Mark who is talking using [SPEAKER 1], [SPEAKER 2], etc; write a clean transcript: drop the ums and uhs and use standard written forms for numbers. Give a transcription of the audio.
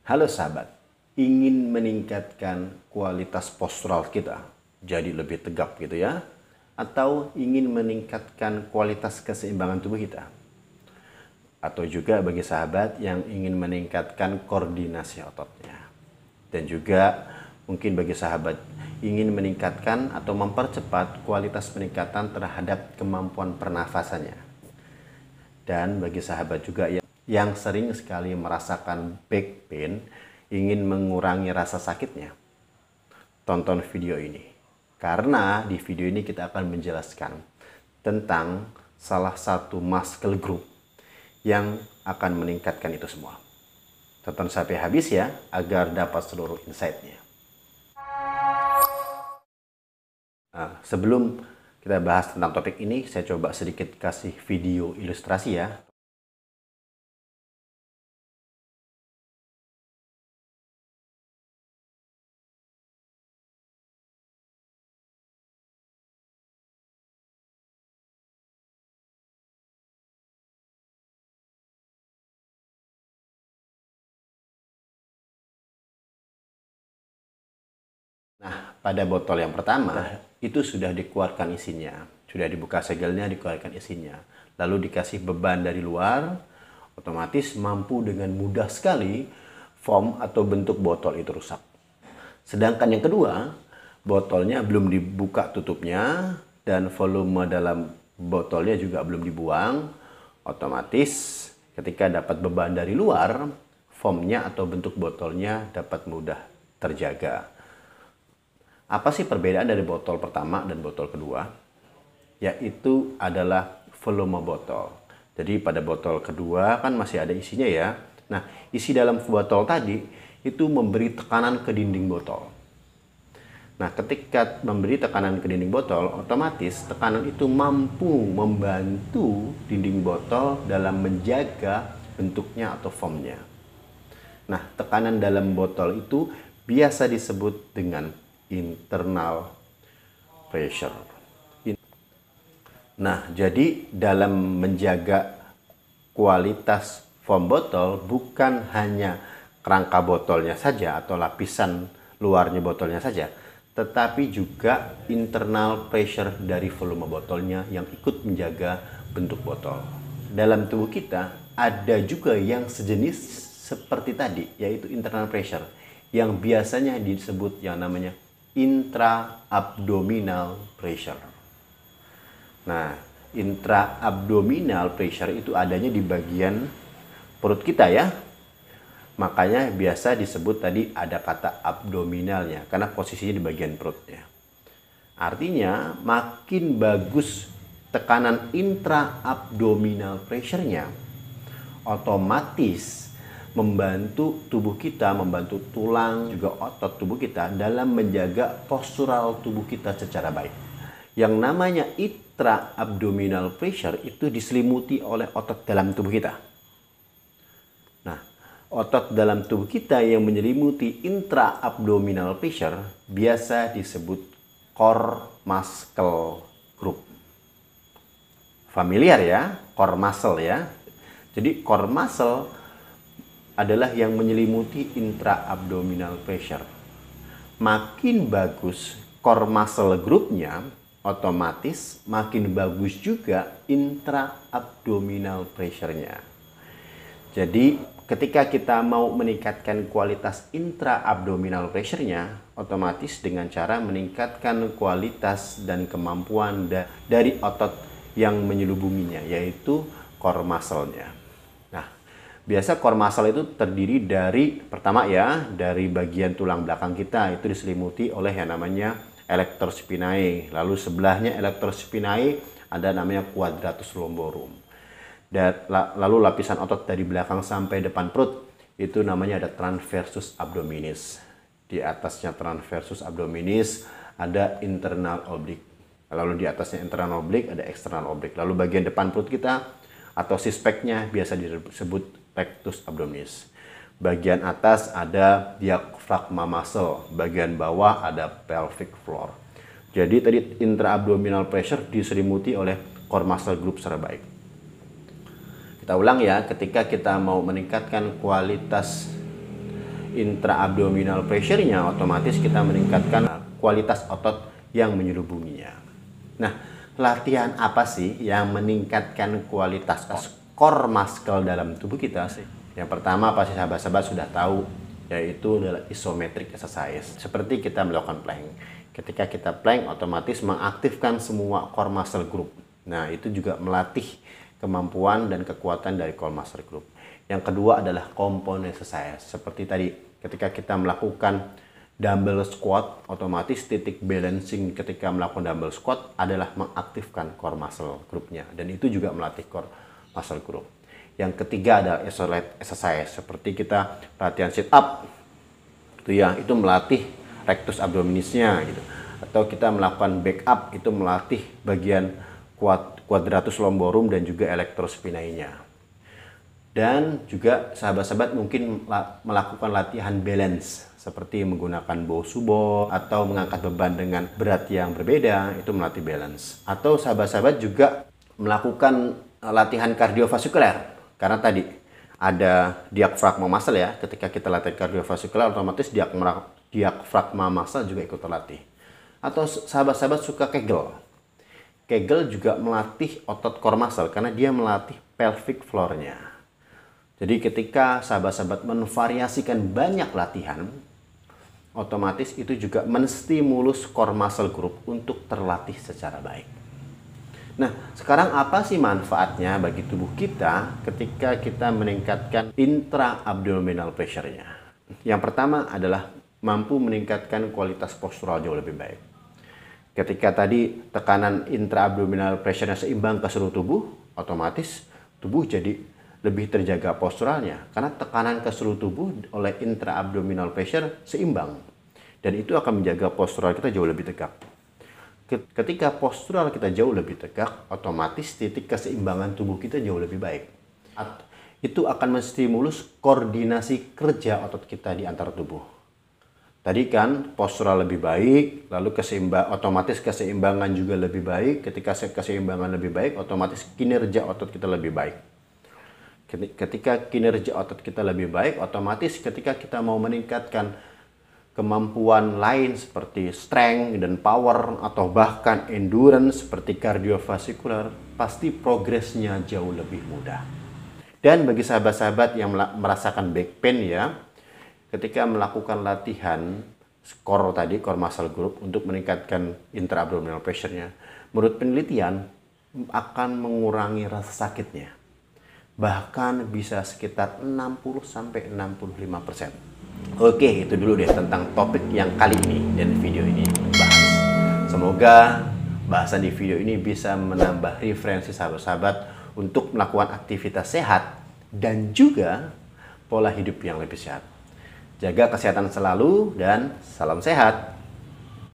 [SPEAKER 1] Halo sahabat, ingin meningkatkan kualitas postural kita jadi lebih tegap gitu ya? Atau ingin meningkatkan kualitas keseimbangan tubuh kita? Atau juga bagi sahabat yang ingin meningkatkan koordinasi ototnya? Dan juga mungkin bagi sahabat ingin meningkatkan atau mempercepat kualitas peningkatan terhadap kemampuan pernafasannya. Dan bagi sahabat juga yang sering sekali merasakan back pain, ingin mengurangi rasa sakitnya, tonton video ini. Karena di video ini kita akan menjelaskan tentang salah satu muscle group yang akan meningkatkan itu semua. Tonton sampai habis ya, agar dapat seluruh insight-nya. Nah, sebelum kita bahas tentang topik ini, saya coba sedikit kasih video ilustrasi ya. Nah, pada botol yang pertama, itu sudah dikeluarkan isinya. Sudah dibuka segelnya, dikeluarkan isinya. Lalu dikasih beban dari luar, otomatis mampu dengan mudah sekali foam atau bentuk botol itu rusak. Sedangkan yang kedua, botolnya belum dibuka tutupnya, dan volume dalam botolnya juga belum dibuang. Otomatis ketika dapat beban dari luar, foamnya atau bentuk botolnya dapat mudah terjaga. Apa sih perbedaan dari botol pertama dan botol kedua? Yaitu adalah volume botol. Jadi pada botol kedua kan masih ada isinya ya. Nah, isi dalam botol tadi itu memberi tekanan ke dinding botol. Nah, ketika memberi tekanan ke dinding botol, otomatis tekanan itu mampu membantu dinding botol dalam menjaga bentuknya atau foamnya. Nah, tekanan dalam botol itu biasa disebut dengan internal pressure. Nah, jadi dalam menjaga kualitas foam botol bukan hanya kerangka botolnya saja atau lapisan luarnya botolnya saja, tetapi juga internal pressure dari volume botolnya yang ikut menjaga bentuk botol. Dalam tubuh kita ada juga yang sejenis seperti tadi, yaitu internal pressure, yang biasanya disebut yang namanya intra-abdominal pressure. Nah, intra-abdominal pressure itu adanya di bagian perut kita ya. Makanya biasa disebut tadi ada kata abdominalnya, karena posisinya di bagian perutnya. Artinya makin bagus tekanan intra-abdominal pressure-nya, otomatis membantu tubuh kita, membantu tulang, juga otot tubuh kita dalam menjaga postural tubuh kita secara baik. Yang namanya intra-abdominal pressure itu diselimuti oleh otot dalam tubuh kita. Nah, otot dalam tubuh kita yang menyelimuti intra-abdominal pressure biasa disebut core muscle group. Familiar ya, core muscle ya. Jadi core muscle adalah yang menyelimuti intra-abdominal pressure. Makin bagus core muscle groupnya, otomatis makin bagus juga intra-abdominal pressure-nya. Jadi ketika kita mau meningkatkan kualitas intra-abdominal pressure-nya, otomatis dengan cara meningkatkan kualitas dan kemampuan dari otot yang menyelubunginya, yaitu core muscle-nya. Biasa core muscle itu terdiri dari, pertama ya, dari bagian tulang belakang kita, itu diselimuti oleh yang namanya erector spinae. Lalu sebelahnya erector spinae ada namanya quadratus lumborum. Dan lalu lapisan otot dari belakang sampai depan perut itu namanya ada transversus abdominis. Di atasnya transversus abdominis ada internal oblique. Lalu di atasnya internal oblique ada external oblique. Lalu bagian depan perut kita atau six-pack-nya biasa disebut rectus abdominis. Bagian atas ada diaphragma muscle, bagian bawah ada pelvic floor. Jadi tadi intra-abdominal pressure diselimuti oleh core muscle group secara baik. Kita ulang ya, ketika kita mau meningkatkan kualitas intraabdominal pressure-nya, otomatis kita meningkatkan kualitas otot yang menyelubunginya. Nah, latihan apa sih yang meningkatkan kualitas core muscle dalam tubuh kita sih? Yang pertama pasti sahabat-sahabat sudah tahu, yaitu adalah isometric exercise. Seperti kita melakukan plank. Ketika kita plank, otomatis mengaktifkan semua core muscle group. Nah, itu juga melatih kemampuan dan kekuatan dari core muscle group. Yang kedua adalah compound exercise. Seperti tadi, ketika kita melakukan dumbbell squat, otomatis titik balancing ketika melakukan dumbbell squat adalah mengaktifkan core muscle groupnya. Dan itu juga melatih core muscle group. Yang ketiga adalah isolate exercise, seperti kita latihan sit up, itu melatih rectus abdominisnya gitu. Atau kita melakukan back up, itu melatih bagian quadratus lumborum dan juga electrospinainya. Dan juga sahabat-sahabat mungkin melakukan latihan balance, seperti menggunakan bow subo atau mengangkat beban dengan berat yang berbeda, itu melatih balance. Atau sahabat-sahabat juga melakukan latihan kardiovaskuler. Karena tadi ada diafragma muscle ya, ketika kita latihan kardiovaskular otomatis diafragma muscle juga ikut terlatih. Atau sahabat-sahabat suka Kegel. Kegel juga melatih otot core muscle karena dia melatih pelvic floor-nya. Jadi ketika sahabat-sahabat menvariasikan banyak latihan, otomatis itu juga menstimulus core muscle group untuk terlatih secara baik. Nah, sekarang apa sih manfaatnya bagi tubuh kita ketika kita meningkatkan intra-abdominal pressure-nya? Yang pertama adalah mampu meningkatkan kualitas postural jauh lebih baik. Ketika tadi tekanan intra-abdominal pressure-nya seimbang ke seluruh tubuh, otomatis tubuh jadi lebih terjaga posturalnya. Karena tekanan ke seluruh tubuh oleh intra-abdominal pressure seimbang. Dan itu akan menjaga postural kita jauh lebih tegak. Ketika postural kita jauh lebih tegak, otomatis titik keseimbangan tubuh kita jauh lebih baik. Itu akan menstimulus koordinasi kerja otot kita di antar tubuh. Tadi kan postural lebih baik, lalu otomatis keseimbangan juga lebih baik. Ketika keseimbangan lebih baik, otomatis kinerja otot kita lebih baik. Ketika kinerja otot kita lebih baik, otomatis ketika kita mau meningkatkan kemampuan lain seperti strength dan power atau bahkan endurance seperti kardiovaskular, pasti progresnya jauh lebih mudah. Dan bagi sahabat-sahabat yang merasakan back pain ya, ketika melakukan latihan core muscle group untuk meningkatkan intra-abdominal pressure-nya, menurut penelitian akan mengurangi rasa sakitnya. Bahkan bisa sekitar 60-65%. Oke, itu dulu deh tentang topik yang kali ini dan video ini bahas. Semoga bahasan di video ini bisa menambah referensi sahabat-sahabat untuk melakukan aktivitas sehat dan juga pola hidup yang lebih sehat. Jaga kesehatan selalu dan salam sehat.